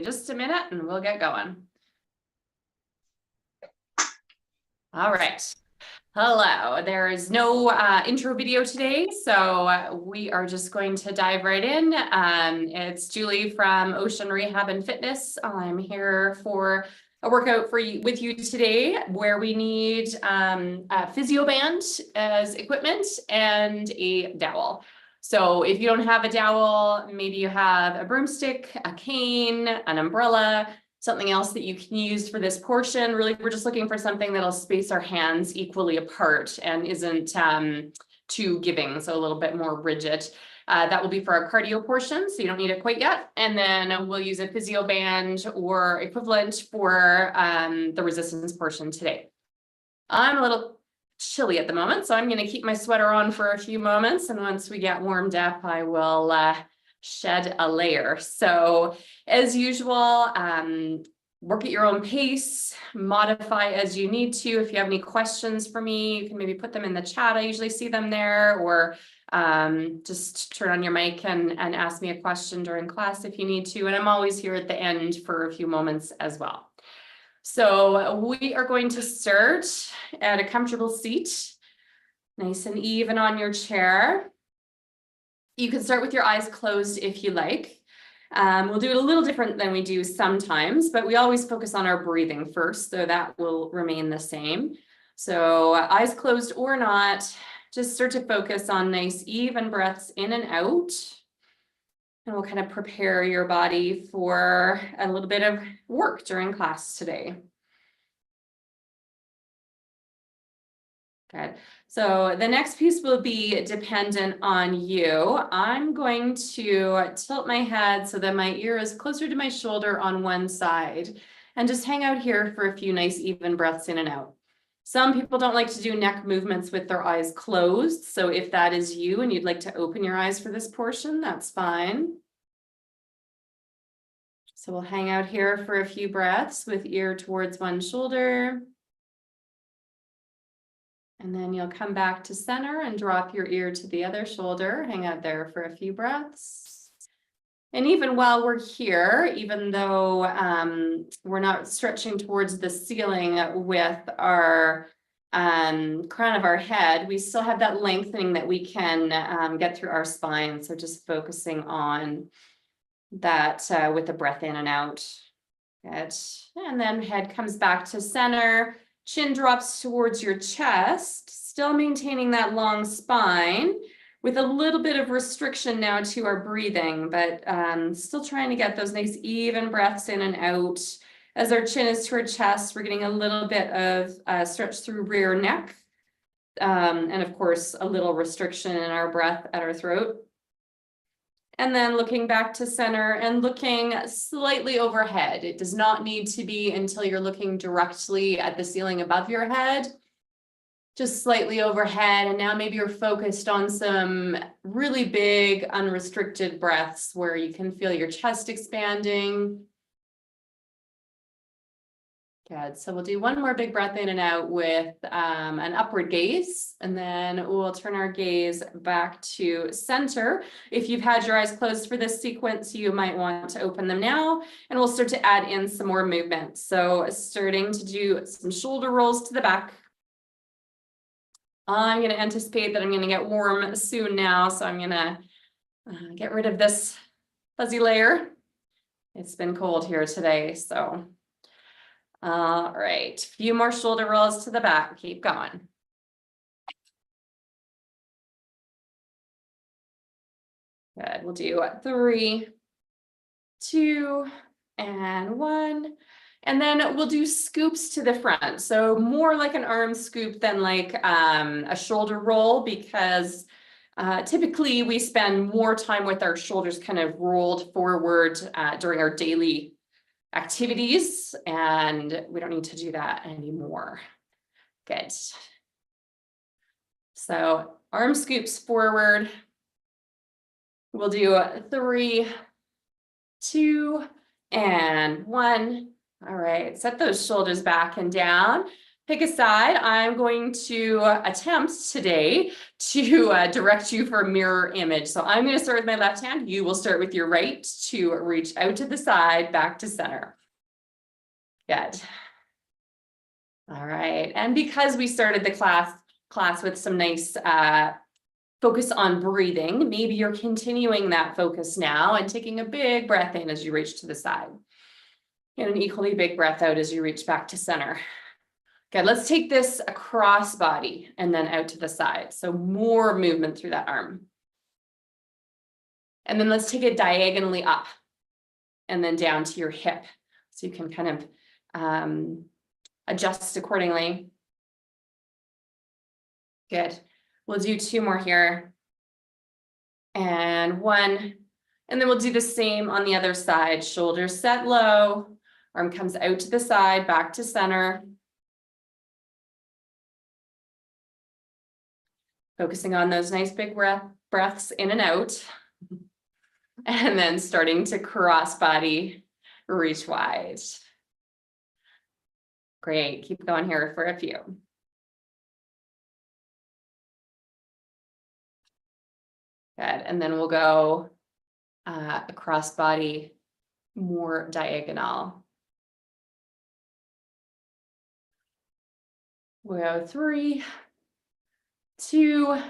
Just a minute and we'll get going. All right. Hello, there is no intro video today, so we are just going to dive right in. It's Julie from Ocean Rehab and Fitness. I'm here for a workout with you today where we need a physio band as equipment and a dowel. So if you don't have a dowel, maybe you have a broomstick, a cane, an umbrella, something else that you can use for this portion. Really, we're just looking for something that'll space our hands equally apart and isn't too giving, so a little bit more rigid. That will be for our cardio portion, so you don't need it quite yet. And then we'll use a physio band or equivalent for the resistance portion today. I'm a little chilly at the moment, so I'm going to keep my sweater on for a few moments. And once we get warmed up, I will shed a layer. So as usual, work at your own pace, modify as you need to. If you have any questions for me, you can maybe put them in the chat. I usually see them there, or just turn on your mic and ask me a question during class if you need to. And I'm always here at the end for a few moments as well. So we are going to start at a comfortable seat, nice and even on your chair. You can start with your eyes closed if you like. We'll do it a little different than we do sometimes, but we always focus on our breathing first, so that will remain the same. So eyes closed or not, just start to focus on nice even breaths in and out. And we'll kind of prepare your body for a little bit of work during class today. Good. So the next piece will be dependent on you. I'm going to tilt my head so that my ear is closer to my shoulder on one side and just hang out here for a few nice even breaths in and out. Some people don't like to do neck movements with their eyes closed. So if that is you and you'd like to open your eyes for this portion, that's fine. So we'll hang out here for a few breaths with ear towards one shoulder. And then you'll come back to center and drop your ear to the other shoulder. Hang out there for a few breaths. And even while we're here, even though we're not stretching towards the ceiling with our crown of our head, we still have that lengthening that we can get through our spine. So just focusing on that with the breath in and out. Good. And then head comes back to center. Chin drops towards your chest, still maintaining that long spine with a little bit of restriction now to our breathing, but still trying to get those nice even breaths in and out. As our chin is to our chest, we're getting a little bit of stretch through rear neck. And of course, a little restriction in our breath at our throat. And then looking back to center and looking slightly overhead. It does not need to be until you're looking directly at the ceiling above your head, just slightly overhead. And now maybe you're focused on some really big unrestricted breaths where you can feel your chest expanding. Good. So we'll do one more big breath in and out with an upward gaze, and then we'll turn our gaze back to center. If you've had your eyes closed for this sequence, you might want to open them now, and we'll start to add in some more movement. So starting to do some shoulder rolls to the back. I'm going to anticipate that I'm going to get warm soon now, so I'm going to get rid of this fuzzy layer. It's been cold here today, so. All right, a few more shoulder rolls to the back. Keep going. Good. We'll do 3, 2, and 1. And then we'll do scoops to the front. So more like an arm scoop than like a shoulder roll, because typically we spend more time with our shoulders kind of rolled forward during our daily activities, and we don't need to do that anymore. Good. So arm scoops forward. We'll do 3, 2, and 1. All right, set those shoulders back and down. pick a side. I'm going to attempt today to direct you for a mirror image. So I'm going to start with my left hand. You will start with your right to reach out to the side, back to center. Good. All right. And because we started the class with some nice focus on breathing, maybe you're continuing that focus now and taking a big breath in as you reach to the side. And an equally big breath out as you reach back to center. Okay, let's take this across body and then out to the side. So more movement through that arm. And then let's take it diagonally up and then down to your hip. So you can kind of adjust accordingly. Good. We'll do 2 more here. And 1. And then we'll do the same on the other side. Shoulders set low. Arm comes out to the side, back to center. Focusing on those nice big breaths in and out. And then starting to cross body, reach wide. Great, keep going here for a few. Good, and then we'll go across body, more diagonal. We'll go 3, 2,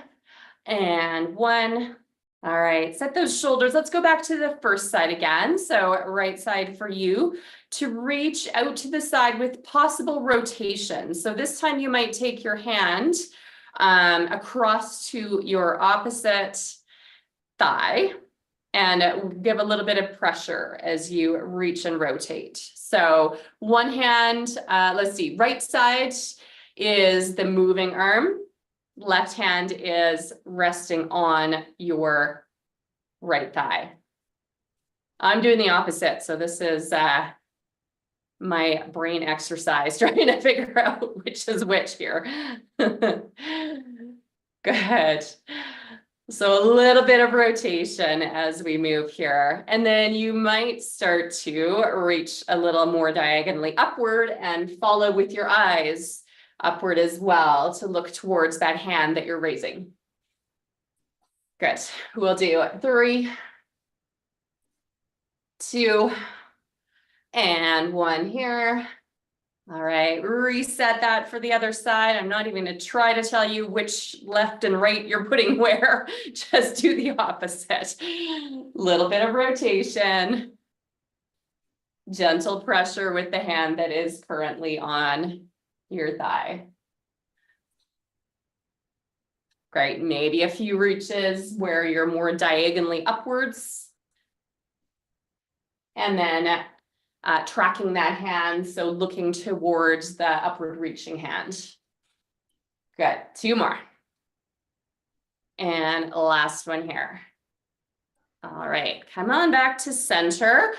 and 1. All right, set those shoulders. Let's go back to the first side again. So right side for you to reach out to the side with possible rotation. So this time you might take your hand across to your opposite thigh and give a little bit of pressure as you reach and rotate. So one hand, let's see, right side is the moving arm. Left hand is resting on your right thigh. I'm doing the opposite. So this is my brain exercise, trying to figure out which is which here. Good. So a little bit of rotation as we move here. And then you might start to reach a little more diagonally upward and follow with your eyes upward as well to look towards that hand that you're raising. Good. We'll do 3, 2, and 1 here. All right, reset that for the other side. I'm not even going to try to tell you which left and right you're putting where. Just do the opposite. Little bit of rotation. Gentle pressure with the hand that is currently on your thigh. Great, maybe a few reaches where you're more diagonally upwards. And then tracking that hand, so looking towards the upward reaching hand. Good, 2 more. And last one here. All right, come on back to center.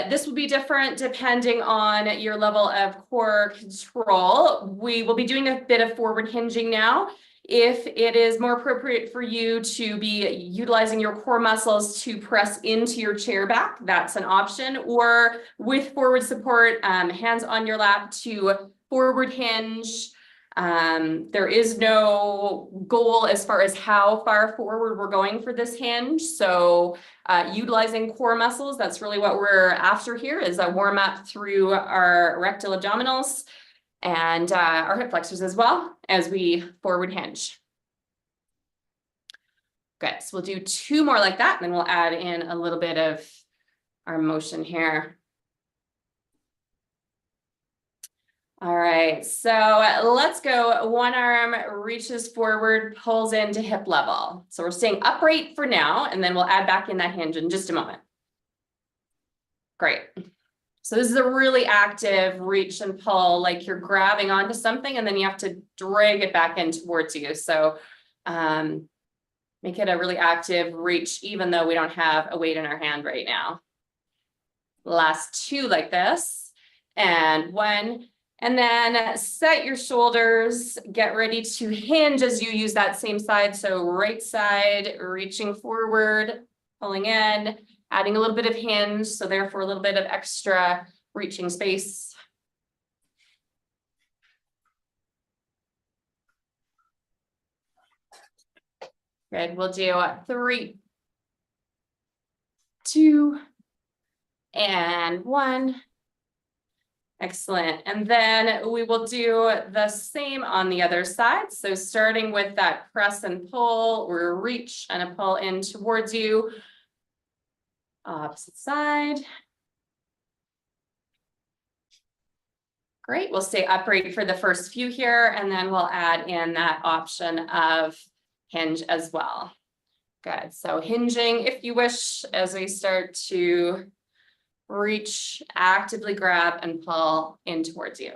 This will be different depending on your level of core control. We will be doing a bit of forward hinging now. If it is more appropriate for you to be utilizing your core muscles to press into your chair back, that's an option. Or with forward support, hands on your lap to forward hinge. There is no goal as far as how far forward we're going for this hinge. So utilizing core muscles, that's really what we're after here, is a warm up through our rectal abdominals and our hip flexors as well as we forward hinge. Good, so we'll do 2 more like that, and then we'll add in a little bit of our motion here. All right, so let's go. One arm reaches forward, pulls into hip level. So we're staying upright for now, and then we'll add back in that hinge in just a moment. Great. So this is a really active reach and pull, like you're grabbing onto something and then you have to drag it back in towards you. So make it a really active reach, even though we don't have a weight in our hand right now. Last 2 like this, and 1. And then set your shoulders, get ready to hinge as you use that same side. So right side, reaching forward, pulling in, adding a little bit of hinge. So therefore a little bit of extra reaching space. Good. We'll do 3, 2, and 1. Excellent. And then we will do the same on the other side. So starting with that press and pull, or reach and a pull in towards you. Opposite side. Great. We'll stay upright for the first few here, and then we'll add in that option of hinge as well. Good. So hinging, if you wish, as we start to reach, actively grab and pull in towards you.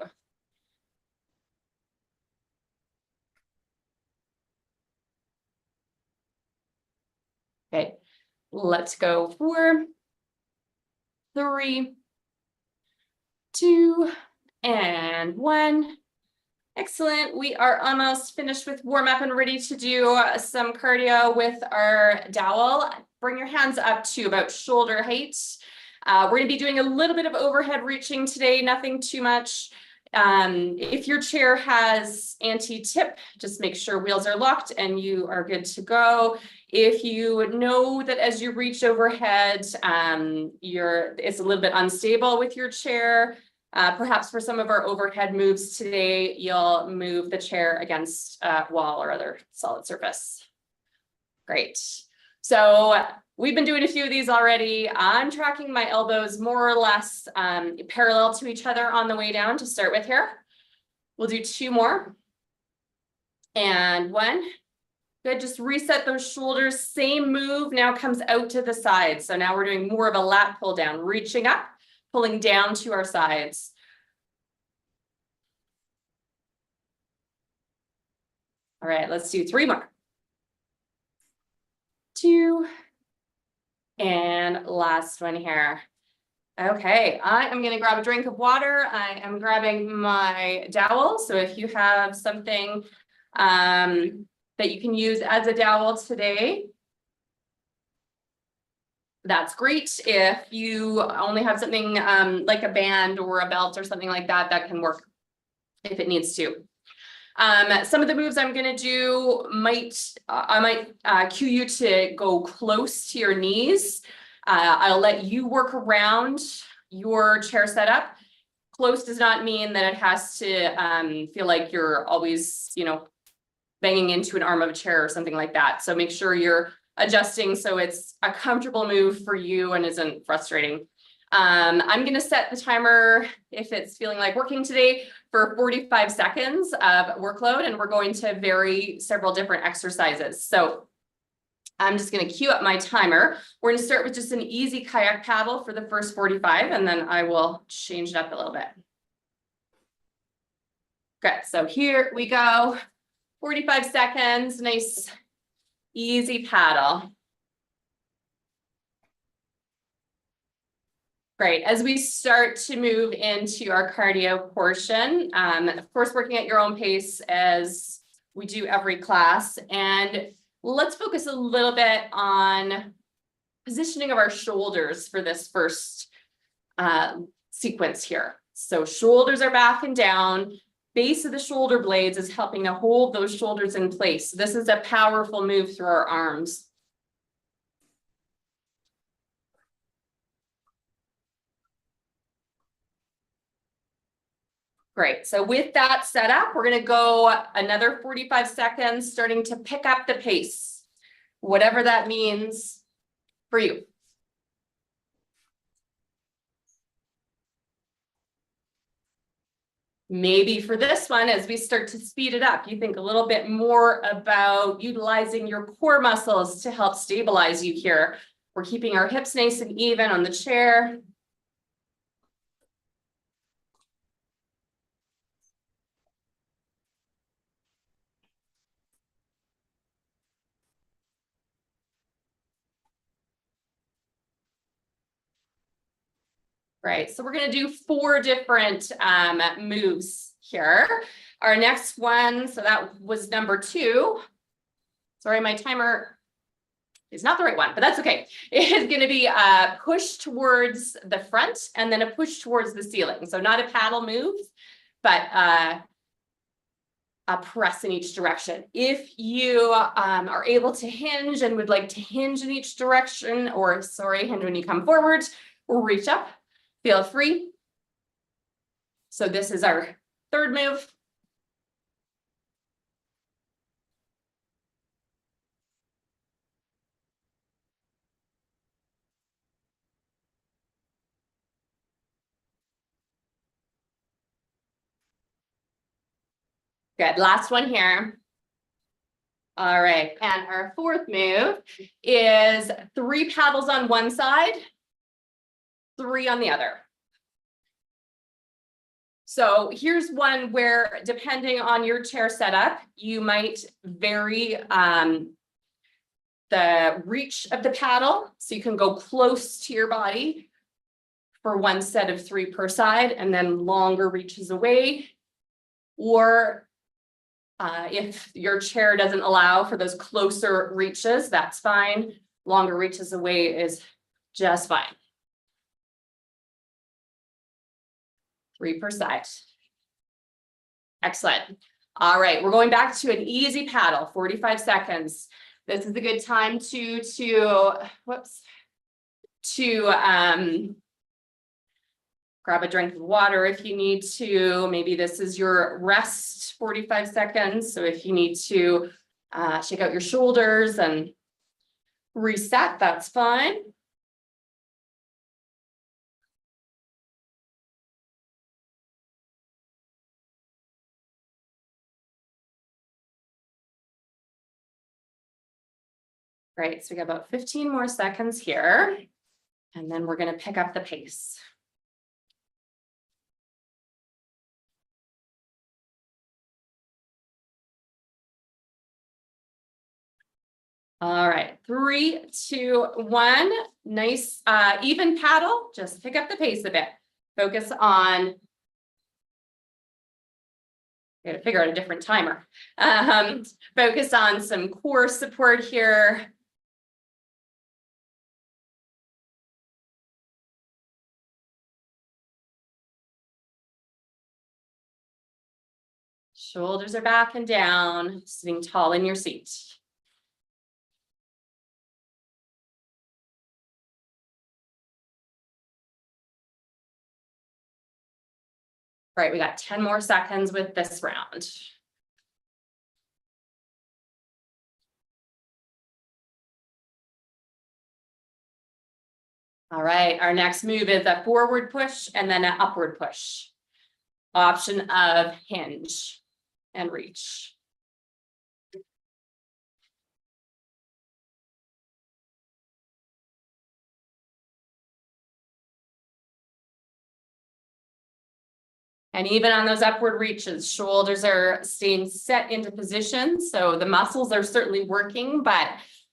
Okay. Let's go 4, 3, 2, and 1. Excellent. We are almost finished with warm up and ready to do some cardio with our dowel. Bring your hands up to about shoulder height. We're going to be doing a little bit of overhead reaching today, nothing too much. If your chair has anti-tip, just make sure wheels are locked and you are good to go. If you know that as you reach overhead, it's a little bit unstable with your chair, perhaps for some of our overhead moves today, you'll move the chair against a wall or other solid surface. Great. So we've been doing a few of these already. I'm tracking my elbows more or less parallel to each other on the way down to start with here. We'll do 2 more. And 1. Good. Just reset those shoulders. Same move now comes out to the side. So now we're doing more of a lat pull down, reaching up, pulling down to our sides. All right, let's do 3 more. 2. And last one here. Okay, I am going to grab a drink of water. I am grabbing my dowel. So if you have something that you can use as a dowel today, that's great. If you only have something like a band or a belt or something like that, that can work if it needs to. Some of the moves I'm going to do I might cue you to go close to your knees. I'll let you work around your chair setup. Close does not mean that it has to feel like you're always, banging into an arm of a chair or something like that. So make sure you're adjusting so it's a comfortable move for you and isn't frustrating. I'm going to set the timer, if it's feeling like working today, for 45 seconds of workload, and we're going to vary several different exercises. So I'm just going to cue up my timer. We're going to start with just an easy kayak paddle for the first 45, and then I will change it up a little bit. Good. So here we go. 45 seconds, nice, easy paddle. Great. As we start to move into our cardio portion, of course, working at your own pace as we do every class. And let's focus a little bit on positioning of our shoulders for this first sequence here. So shoulders are back and down. Base of the shoulder blades is helping to hold those shoulders in place. This is a powerful move through our arms. Great. So with that set up, we're going to go another 45 seconds, starting to pick up the pace, whatever that means for you. Maybe for this one, as we start to speed it up, you think a little bit more about utilizing your core muscles to help stabilize you here. We're keeping our hips nice and even on the chair. Right, so we're going to do 4 different moves here. Our next one, so that was number 2. Sorry, my timer is not the right one, but that's okay. It is going to be a push towards the front and then a push towards the ceiling. So not a paddle move, but press in each direction. If you are able to hinge and would like to hinge in each direction, or sorry, hinge when you come forward or reach up, feel free. So this is our third move. Good, last one here. All right, and our fourth move is 3 paddles on one side, 3 on the other. So here's one where, depending on your chair setup, you might vary the reach of the paddle. So you can go close to your body for one set of 3 per side, and then longer reaches away. Or if your chair doesn't allow for those closer reaches, that's fine. Longer reaches away is just fine. 3 per side. Excellent. All right, we're going back to an easy paddle, 45 seconds. This is a good time to grab a drink of water if you need to. Maybe this is your rest 45 seconds. So if you need to shake out your shoulders and reset, that's fine. Great, so we got about 15 more seconds here, and then we're going to pick up the pace. All right, 3, 2, 1. Nice, even paddle. Just pick up the pace a bit. Focus on. I gotta figure out a different timer. Focus on some core support here. Shoulders are back and down, sitting tall in your seat. All right, we got 10 more seconds with this round. All right, our next move is a forward push and then an upward push. Option of hinge and reach. And even on those upward reaches, shoulders are staying set into position. So the muscles are certainly working, but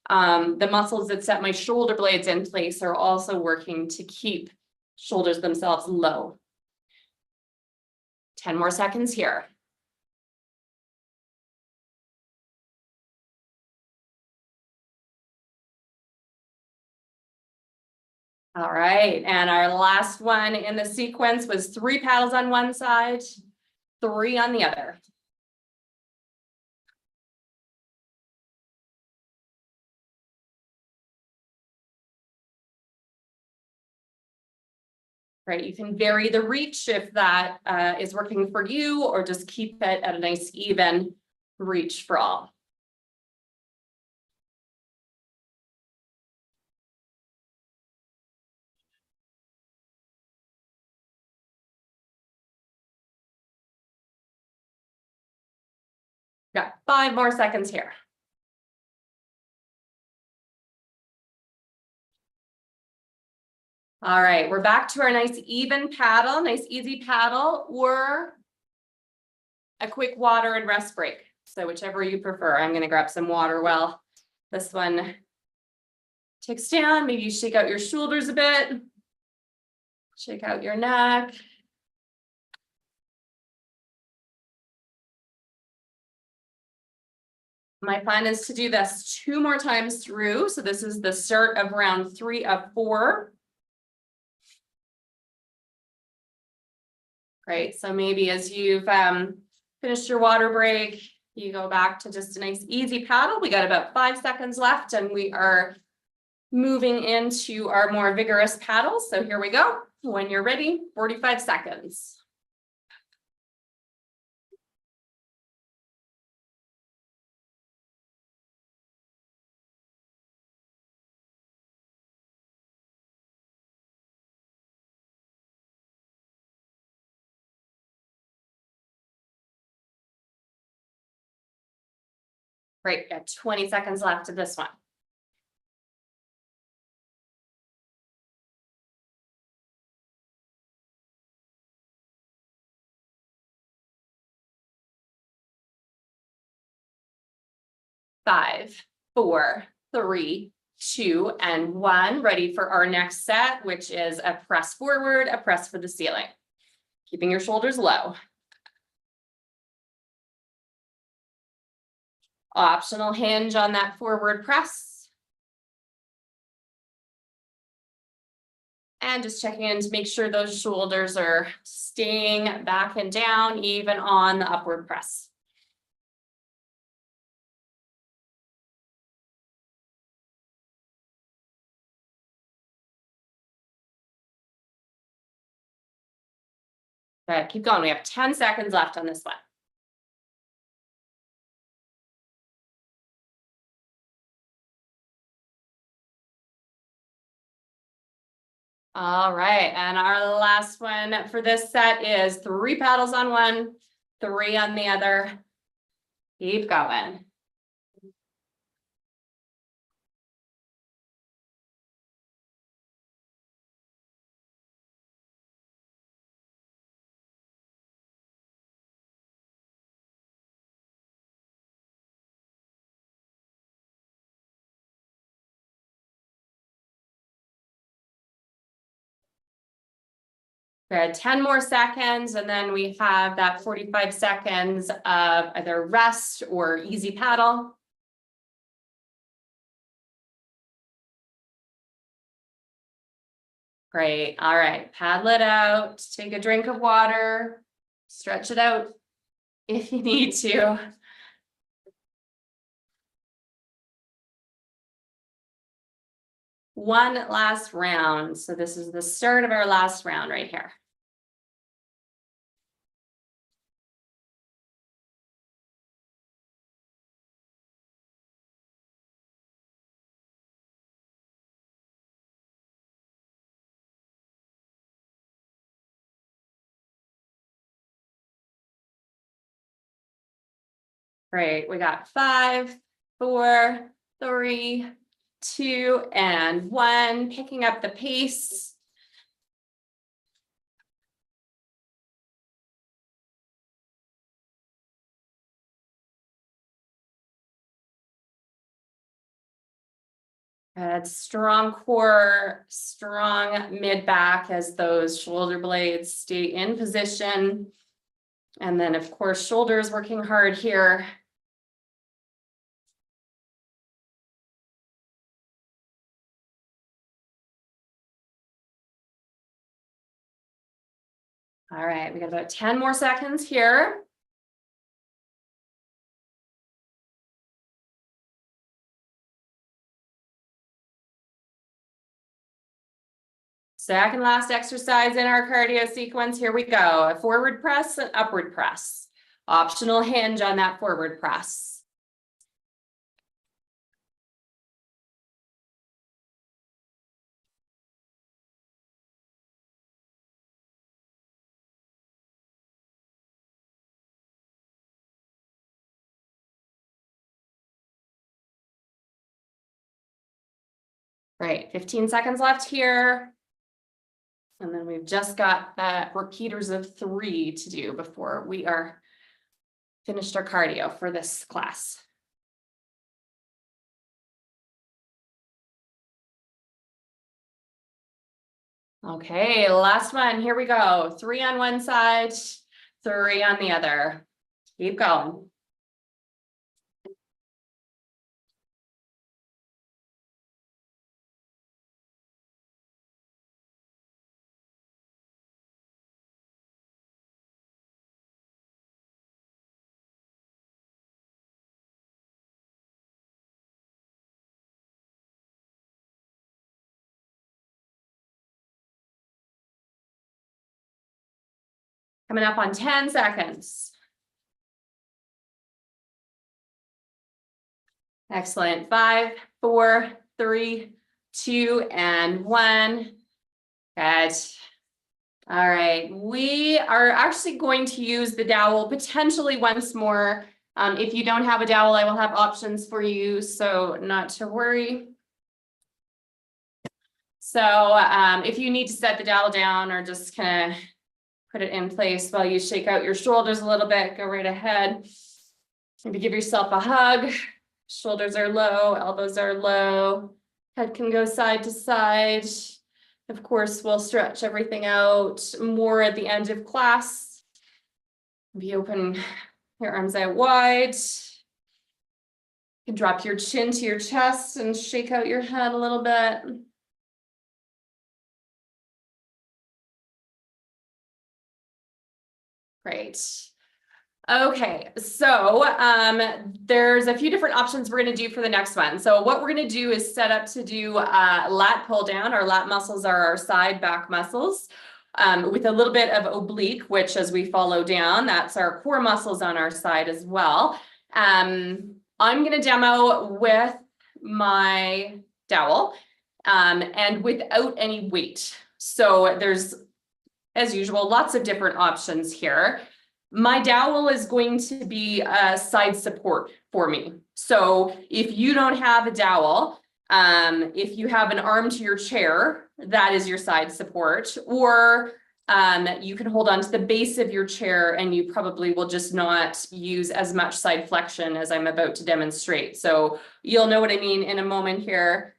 the muscles that set my shoulder blades in place are also working to keep shoulders themselves low. 10 more seconds here. All right, and our last one in the sequence was 3 paddles on one side, 3 on the other. Right, you can vary the reach if that is working for you, or just keep it at a nice even reach for all. Got 5 more seconds here. All right, we're back to our nice even paddle, nice easy paddle, or a quick water and rest break. So whichever you prefer. I'm going to grab some water while this one ticks down. Maybe you shake out your shoulders a bit. Shake out your neck. My plan is to do this 2 more times through. So this is the start of round 3 of 4. Great. So maybe as you've Finish your water break. You go back to just a nice easy paddle. We got about 5 seconds left and we are moving into our more vigorous paddles. So here we go. When you're ready, 45 seconds. Great, got 20 seconds left of this one. 5, 4, 3, 2, and 1. Ready for our next set, which is a press forward, a press for the ceiling. Keeping your shoulders low. Optional hinge on that forward press. And just checking in to make sure those shoulders are staying back and down, even on the upward press. Good, keep going. We have 10 seconds left on this one. All right, and our last one for this set is 3 paddles on one, 3 on the other. Keep going. Good, 10 more seconds, and then we have that 45 seconds of either rest or easy paddle. Great, all right, paddle it out, take a drink of water, stretch it out if you need to. One last round, so this is the start of our last round right here. Great, we got 5, 4, 3, 2, and 1, picking up the pace. Good, strong core, strong mid back as those shoulder blades stay in position. And then of course, shoulders working hard here. All right, we got about 10 more seconds here. Second last exercise in our cardio sequence. Here we go. A forward press and upward press. Optional hinge on that forward press. Great, 15 seconds left here. And then we've just got repeaters of 3 to do before we are finished our cardio for this class. Okay, last one. Here we go. 3 on one side, 3 on the other. Keep going. Coming up on 10 seconds. Excellent. 5, 4, 3, 2, and 1. Good. All right. We are actually going to use the dowel potentially once more. If you don't have a dowel, I will have options for you, so not to worry. So if you need to set the dowel down or just kind of put it in place while you shake out your shoulders a little bit, go right ahead. Maybe give yourself a hug. Shoulders are low, elbows are low. Head can go side to side. Of course, we'll stretch everything out more at the end of class. Be open your arms out wide. You can drop your chin to your chest and shake out your head a little bit. Great. Okay, so there's a few different options we're going to do for the next one. So what we're going to do is set up to do lat pull down. Our lat muscles are our side back muscles with a little bit of oblique, which as we follow down, that's our core muscles on our side as well. I'm going to demo with my dowel and without any weight. So there's, as usual, lots of different options here. My dowel is going to be a side support for me. So if you don't have a dowel, if you have an arm to your chair, that is your side support, or you can hold on to the base of your chair and you probably will just not use as much side flexion as I'm about to demonstrate. So you'll know what I mean in a moment here.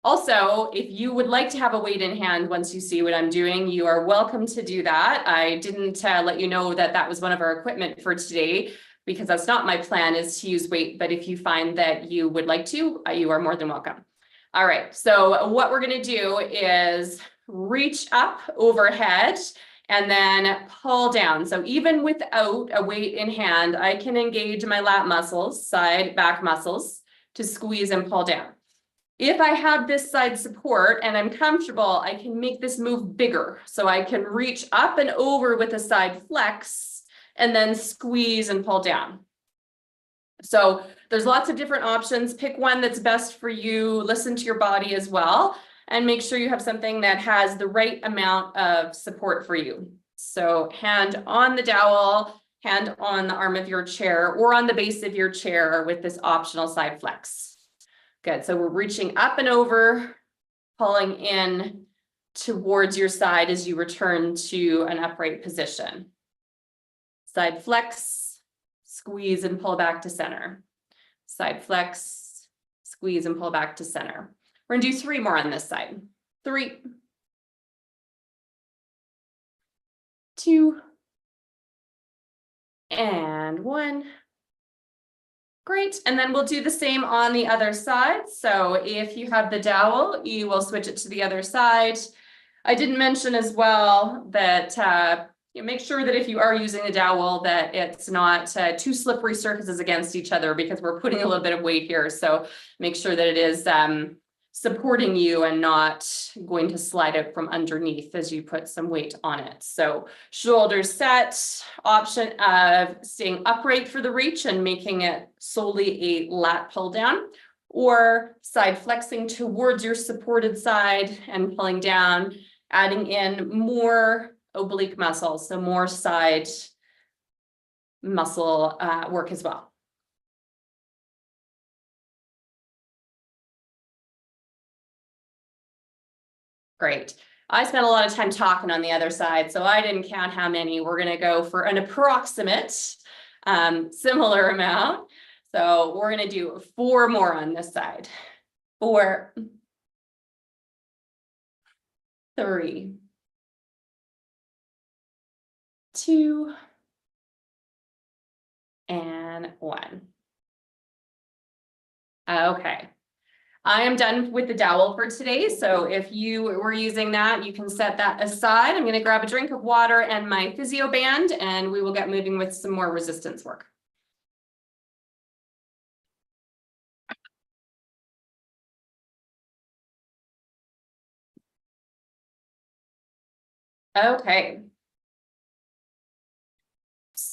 Also, if you would like to have a weight in hand once you see what I'm doing, you are welcome to do that. I didn't let you know that that was one of our equipment for today because that's not my plan, is to use weight. But if you find that you would like to, you are more than welcome. All right, so what we're going to do is reach up overhead and then pull down. So even without a weight in hand, I can engage my lat muscles, side back muscles, to squeeze and pull down. If I have this side support and I'm comfortable, I can make this move bigger. So I can reach up and over with a side flex and then squeeze and pull down. So there's lots of different options. Pick one that's best for you. Listen to your body as well, and make sure you have something that has the right amount of support for you. So hand on the dowel, hand on the arm of your chair or on the base of your chair with this optional side flex. Good. So we're reaching up and over, pulling in towards your side as you return to an upright position. Side flex, squeeze and pull back to center. Side flex, squeeze and pull back to center. We're going to do 3 more on this side. 3, 2, and 1. Great. And then we'll do the same on the other side. So if you have the dowel, you will switch it to the other side. I didn't mention as well that you make sure that if you are using the dowel that it's not 2 slippery surfaces against each other, because we're putting a little bit of weight here. So make sure that it is supporting you and not going to slide out from underneath as you put some weight on it. So shoulders set, option of staying upright for the reach and making it solely a lat pull down, or side flexing towards your supported side and pulling down, adding in more oblique muscles, so more side muscle work as well. Great. I spent a lot of time talking on the other side, so I didn't count how many. We're going to go for an approximate similar amount. So we're going to do 4 more on this side. 4, 3, 2, and 1. Okay. I am done with the dowel for today. So if you were using that, you can set that aside. I'm going to grab a drink of water and my physio band, and we will get moving with some more resistance work. Okay.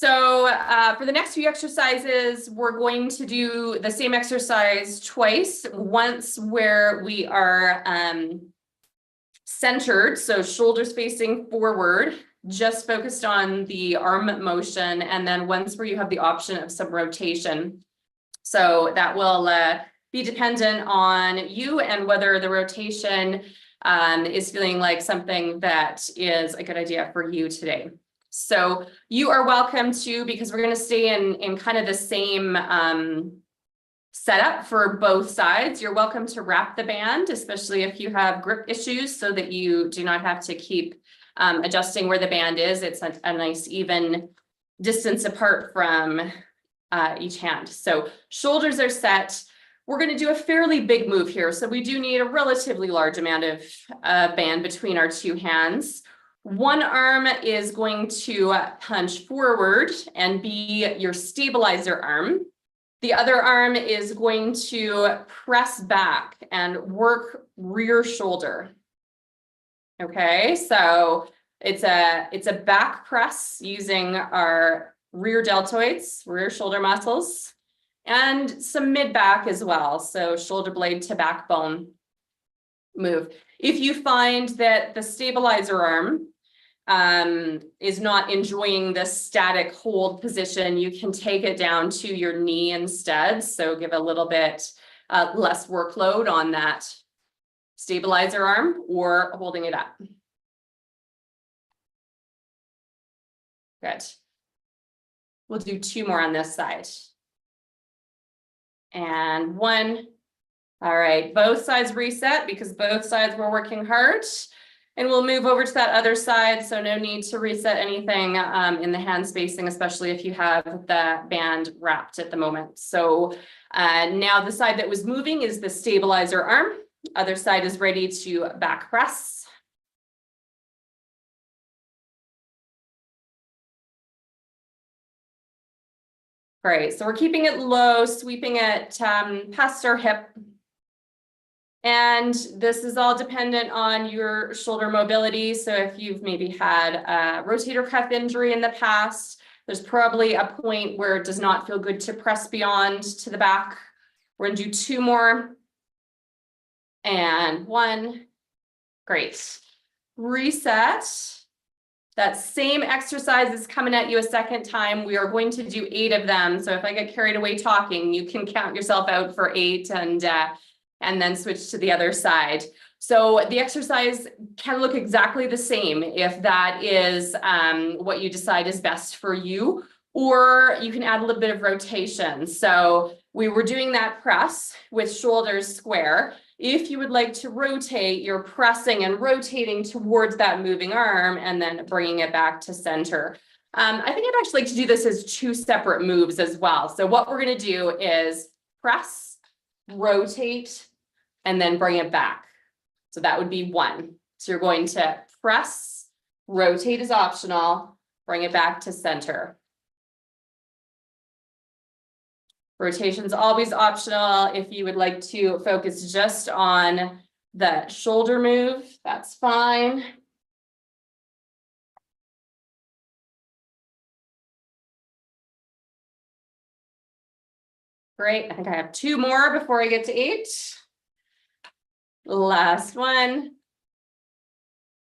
So for the next few exercises, we're going to do the same exercise twice. Once where we are centered, so shoulders facing forward, just focused on the arm motion, and then once where you have the option of some rotation. So that will be dependent on you and whether the rotation is feeling like something that is a good idea for you today. So you are welcome to, because we're going to stay in kind of the same setup for both sides, you're welcome to wrap the band, especially if you have grip issues, so that you do not have to keep adjusting where the band is. It's a nice even distance apart from each hand. So shoulders are set. We're going to do a fairly big move here. So we do need a relatively large amount of band between our two hands. One arm is going to punch forward and be your stabilizer arm. The other arm is going to press back and work rear shoulder. Okay, so it's a back press using our rear deltoids, rear shoulder muscles, and some mid back as well. So shoulder blade to backbone move. If you find that the stabilizer arm is not enjoying the static hold position, you can take it down to your knee instead. So give a little bit less workload on that stabilizer arm or holding it up. Good. We'll do two more on this side. And one. All right, both sides reset because both sides were working hard. And we'll move over to that other side. So no need to reset anything in the hand spacing, especially if you have the band wrapped at the moment. So now the side that was moving is the stabilizer arm. Other side is ready to back press. Great, so we're keeping it low, sweeping it past our hip. And this is all dependent on your shoulder mobility. So if you've maybe had a rotator cuff injury in the past, there's probably a point where it does not feel good to press beyond to the back. We're going to do two more. And one. Great. Reset. That same exercise is coming at you a second time. We are going to do 8 of them. So if I get carried away talking, you can count yourself out for 8 and then switch to the other side. So the exercise can look exactly the same if that is what you decide is best for you, or you can add a little bit of rotation. So we were doing that press with shoulders square. If you would like to rotate, you're pressing and rotating towards that moving arm and then bringing it back to center. I think I'd actually like to do this as 2 separate moves as well. So what we're going to do is press, rotate, and then bring it back. So that would be 1. So you're going to press, rotate is optional, bring it back to center. Rotation is always optional. If you would like to focus just on the shoulder move, that's fine. Great, I think I have 2 more before I get to 8. Last one.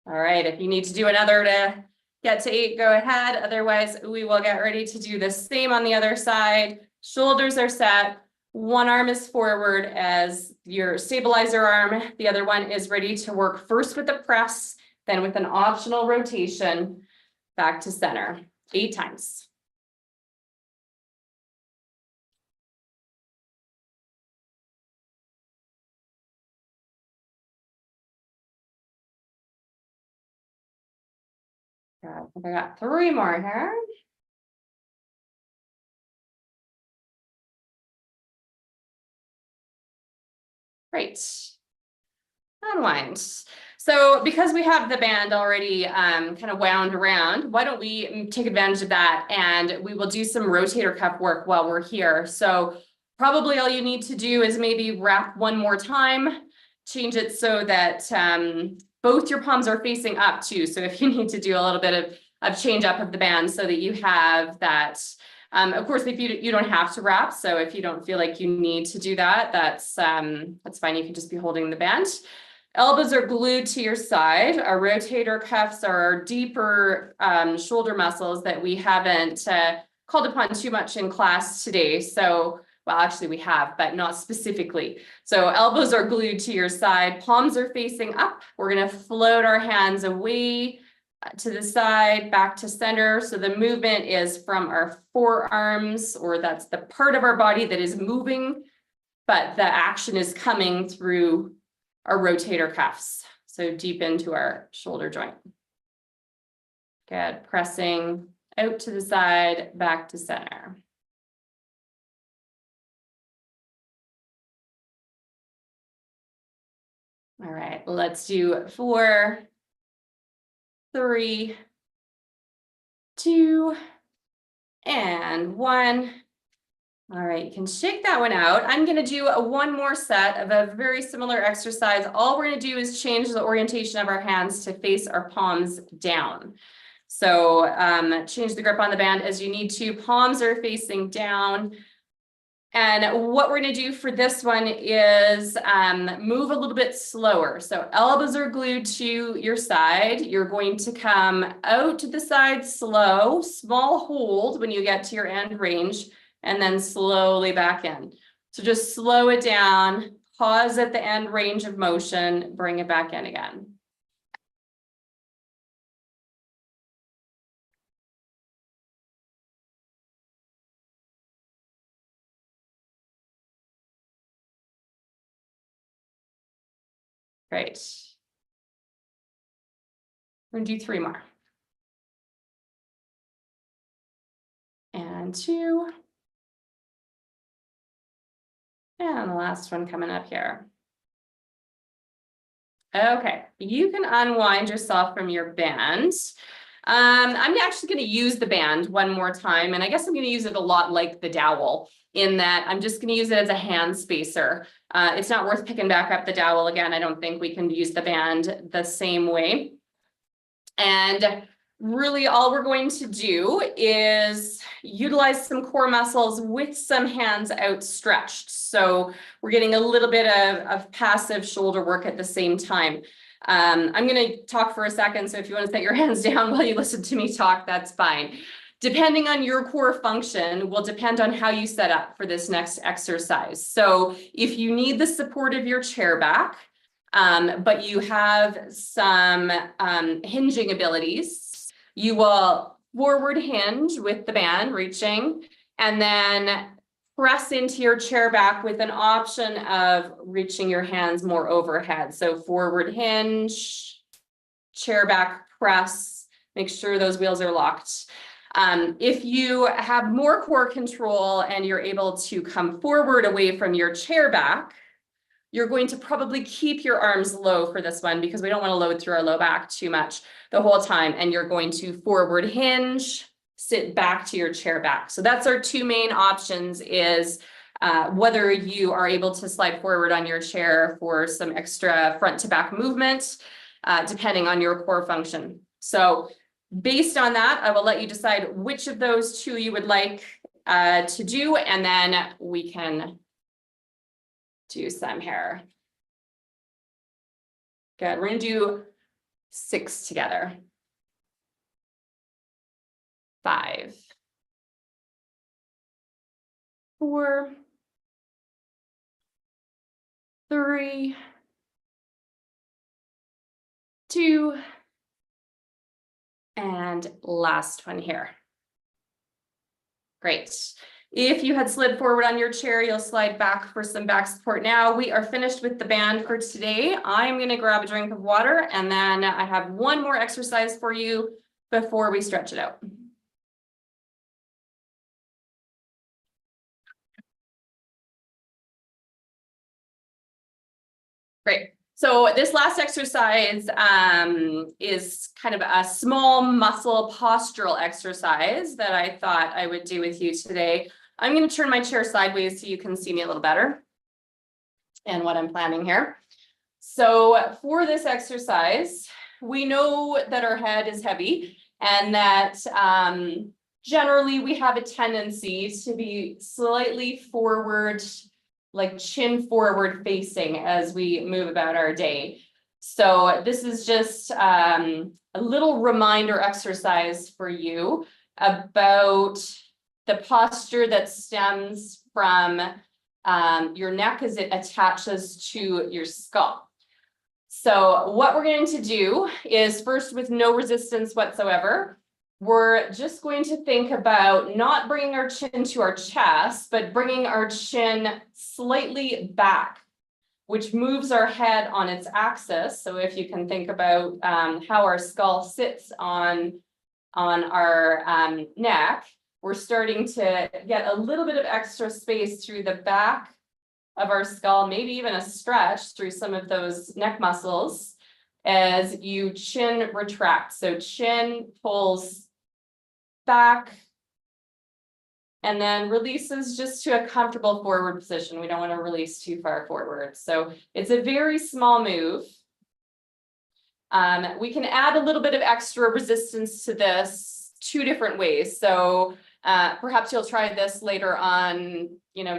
All right, if you need to do another to get to 8, go ahead. Otherwise, we will get ready to do the same on the other side. Shoulders are set. One arm is forward as your stabilizer arm. The other one is ready to work first with the press, then with an optional rotation back to center. 8 times. I think I got 3 more here. Great. Unwind. So because we have the band already kind of wound around, why don't we take advantage of that and we will do some rotator cuff work while we're here. So probably all you need to do is maybe wrap one more time, change it so that both your palms are facing up too. So if you need to do a little bit of change up of the band so that you have that. Of course, if you don't have to wrap, so if you don't feel like you need to do that, that's fine. You can just be holding the band. Elbows are glued to your side. Our rotator cuffs are our deeper shoulder muscles that we haven't called upon too much in class today. So, well, actually we have, but not specifically. So elbows are glued to your side. Palms are facing up. We're going to float our hands away to the side, back to center. So the movement is from our forearms, or that's the part of our body that is moving, but the action is coming through our rotator cuffs. So deep into our shoulder joint. Good. Pressing out to the side, back to center. All right, let's do 4, 3, 2, and 1. All right, you can shake that one out. I'm going to do one more set of a very similar exercise. All we're going to do is change the orientation of our hands to face our palms down. So change the grip on the band as you need to. Palms are facing down. And what we're going to do for this one is move a little bit slower. So elbows are glued to your side. You're going to come out to the side slow, small hold when you get to your end range, and then slowly back in. So just slow it down, pause at the end range of motion, bring it back in again. Great. We're gonna do 3 more. And 2. And the last one coming up here. Okay, you can unwind yourself from your band. I'm actually going to use the band one more time, and I guess I'm going to use it a lot like the dowel, in that I'm just going to use it as a hand spacer. It's not worth picking back up the dowel again. I don't think we can use the band the same way. And really all we're going to do is utilize some core muscles with some hands outstretched. So we're getting a little bit of passive shoulder work at the same time. I'm going to talk for a second. So if you want to set your hands down while you listen to me talk, that's fine. Depending on your core function will depend on how you set up for this next exercise. So if you need the support of your chair back, but you have some hinging abilities, you will forward hinge with the band reaching, and then press into your chair back with an option of reaching your hands more overhead. So forward hinge, chair back press, make sure those wheels are locked. If you have more core control and you're able to come forward away from your chair back, you're going to probably keep your arms low for this one because we don't want to load through our low back too much the whole time. And you're going to forward hinge, sit back to your chair back. So that's our 2 main options, is whether you are able to slide forward on your chair for some extra front to back movement, depending on your core function. So based on that, I will let you decide which of those 2 you would like to do, and then we can do some here. Good. We're going to do 6 together. 5, 4, 3, 2, and last one here. Great. If you had slid forward on your chair, you'll slide back for some back support. Now we are finished with the band for today. I'm going to grab a drink of water, and then I have one more exercise for you before we stretch it out. Great. So this last exercise is kind of a small muscle postural exercise that I thought I would do with you today. I'm going to turn my chair sideways so you can see me a little better and what I'm planning here. So for this exercise, we know that our head is heavy and that generally we have a tendency to be slightly forward, like chin forward facing as we move about our day. So this is just a little reminder exercise for you about the posture that stems from your neck as it attaches to your skull. So what we're going to do is, first, with no resistance whatsoever, we're just going to think about not bringing our chin to our chest, but bringing our chin slightly back, which moves our head on its axis. So if you can think about how our skull sits on our neck, we're starting to get a little bit of extra space through the back of our skull, maybe even a stretch through some of those neck muscles as you chin retract. So chin pulls back and then releases just to a comfortable forward position. We don't want to release too far forward. So it's a very small move. We can add a little bit of extra resistance to this two different ways. So perhaps you'll try this later on,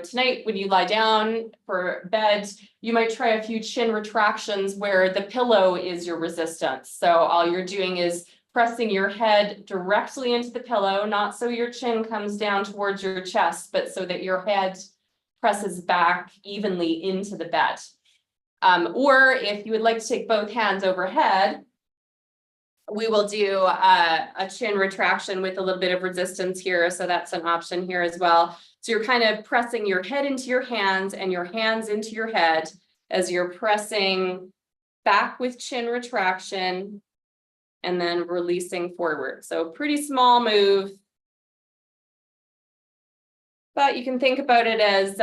tonight when you lie down for bed, you might try a few chin retractions where the pillow is your resistance. So all you're doing is pressing your head directly into the pillow, not so your chin comes down towards your chest, but so that your head presses back evenly into the bed. Or if you would like to take both hands overhead, we will do a chin retraction with a little bit of resistance here. So that's an option here as well. So you're kind of pressing your head into your hands and your hands into your head as you're pressing back with chin retraction and then releasing forward. So pretty small move, but you can think about it as,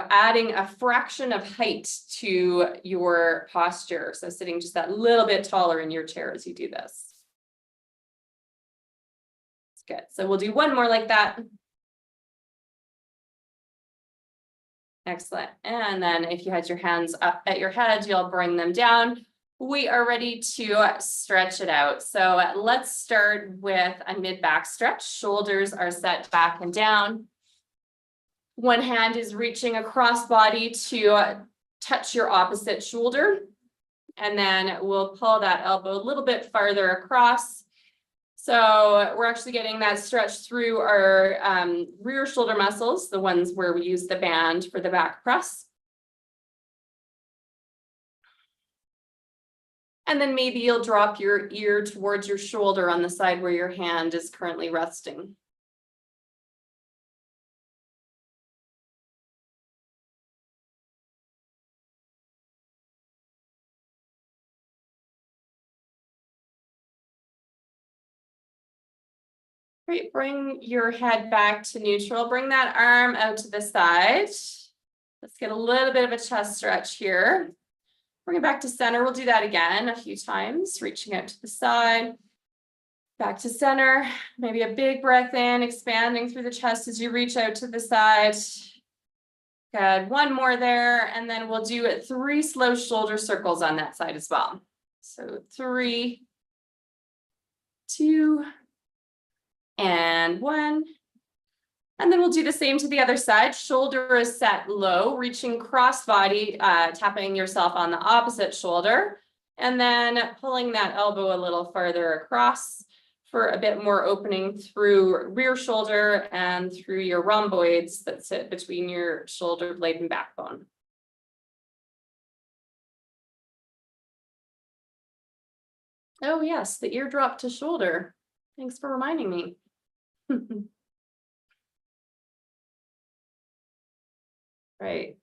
adding a fraction of height to your posture. So sitting just that little bit taller in your chair as you do this. It's good. So we'll do one more like that. Excellent. And then if you had your hands up at your head, you'll bring them down. We are ready to stretch it out. So let's start with a mid-back stretch. Shoulders are set back and down. One hand is reaching across body to touch your opposite shoulder. And then we'll pull that elbow a little bit farther across. So we're actually getting that stretch through our rear shoulder muscles, the ones where we use the band for the back press. And then maybe you'll drop your ear towards your shoulder on the side where your hand is currently resting. Great, bring your head back to neutral. Bring that arm out to the side. Let's get a little bit of a chest stretch here. Bring it back to center. We'll do that again a few times, reaching out to the side, back to center. Maybe a big breath in, expanding through the chest as you reach out to the side. Good, one more there, and then we'll do 3 slow shoulder circles on that side as well. So 3, 2, and 1. And then we'll do the same to the other side. Shoulder is set low, reaching cross body, tapping yourself on the opposite shoulder, and then pulling that elbow a little farther across for a bit more opening through rear shoulder and through your rhomboids that sit between your shoulder blade and backbone. Oh yes, the ear drop to shoulder. Thanks for reminding me. Right.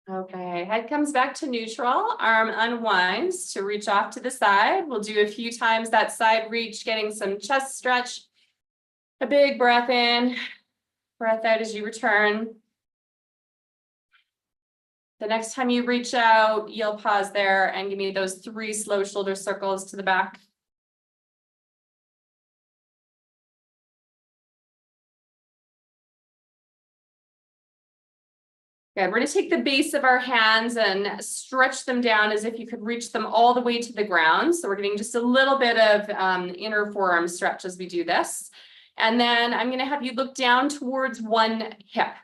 Okay, head comes back to neutral, arm unwinds to reach off to the side. We'll do a few times that side reach, getting some chest stretch. A big breath in, breath out as you return. The next time you reach out, you'll pause there and give me those 3 slow shoulder circles to the back. Good. We're going to take the base of our hands and stretch them down as if you could reach them all the way to the ground. So we're getting just a little bit of inner forearm stretch as we do this. And then I'm going to have you look down towards one hip.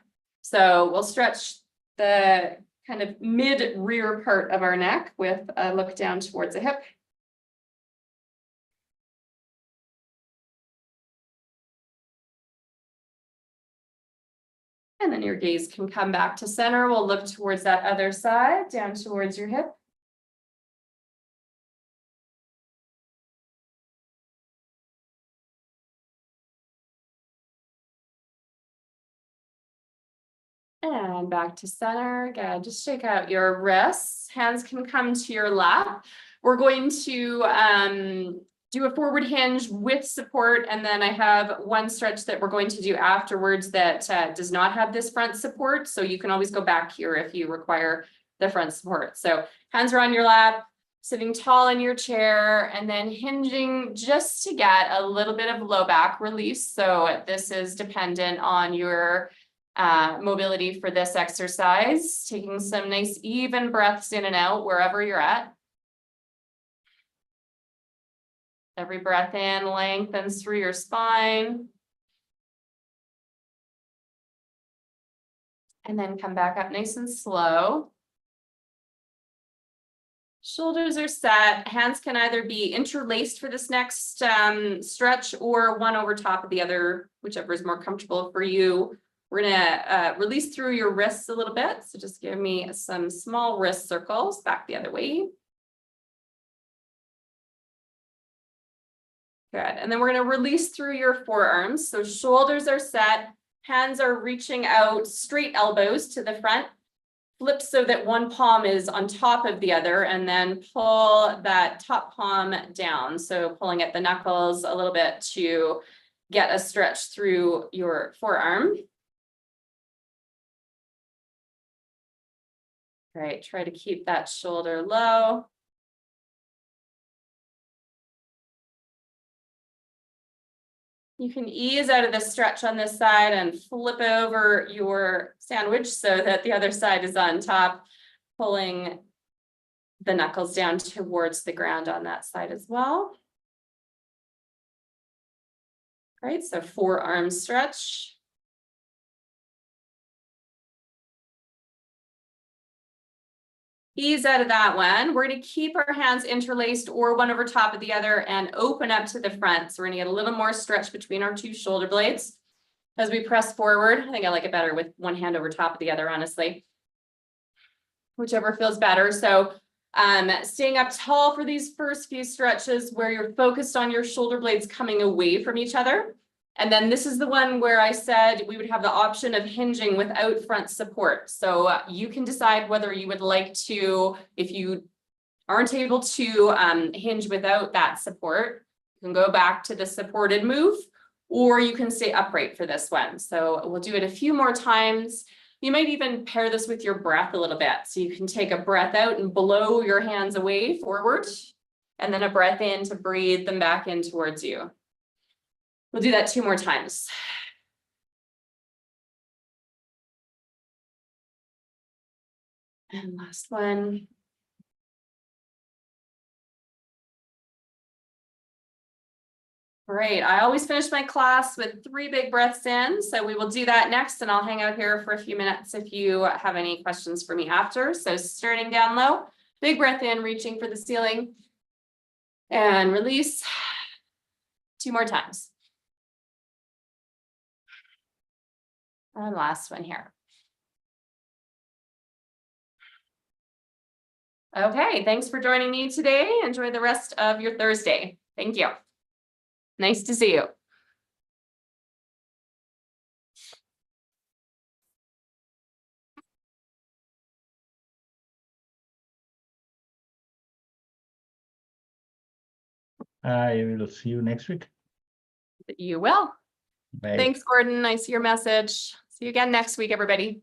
So we'll stretch the kind of mid rear part of our neck with a look down towards a hip. And then your gaze can come back to center. We'll look towards that other side, down towards your hip. And back to center. Good. Just shake out your wrists. Hands can come to your lap. We're going to do a forward hinge with support. And then I have one stretch that we're going to do afterwards that does not have this front support. So you can always go back here if you require the front support. So hands are on your lap, sitting tall in your chair, and then hinging just to get a little bit of low back release. So this is dependent on your mobility for this exercise, taking some nice even breaths in and out wherever you're at. Every breath in lengthens through your spine. And then come back up nice and slow. Shoulders are set. Hands can either be interlaced for this next stretch or one over top of the other, whichever is more comfortable for you. We're gonna release through your wrists a little bit. So just give me some small wrist circles back the other way. Good. And then we're going to release through your forearms. So shoulders are set, hands are reaching out, straight elbows to the front, flip so that one palm is on top of the other, and then pull that top palm down. So pulling at the knuckles a little bit to get a stretch through your forearm. Great. Try to keep that shoulder low. You can ease out of the stretch on this side and flip over your sandwich so that the other side is on top, pulling the knuckles down towards the ground on that side as well. Great, so forearm stretch. Ease out of that one. We're going to keep our hands interlaced or one over top of the other and open up to the front. So we're going to get a little more stretch between our two shoulder blades as we press forward. I think I like it better with one hand over top of the other, honestly. Whichever feels better. So staying up tall for these first few stretches where you're focused on your shoulder blades coming away from each other. And then this is the one where I said we would have the option of hinging without front support. So you can decide whether you would like to, if you aren't able to hinge without that support, you can go back to the supported move, or you can stay upright for this one. So we'll do it a few more times. You might even pair this with your breath a little bit. So you can take a breath out and blow your hands away forward, and then a breath in to breathe them back in towards you. We'll do that 2 more times. And last one. Great. I always finish my class with 3 big breaths in. So we will do that next, and I'll hang out here for a few minutes if you have any questions for me after. So starting down low, big breath in, reaching for the ceiling, and release. 2 more times. And last one here. Okay, thanks for joining me today. Enjoy the rest of your Thursday. Thank you. Nice to see you. I will see you next week. You will. Bye. Thanks, Gordon. I see your message. See you again next week, everybody.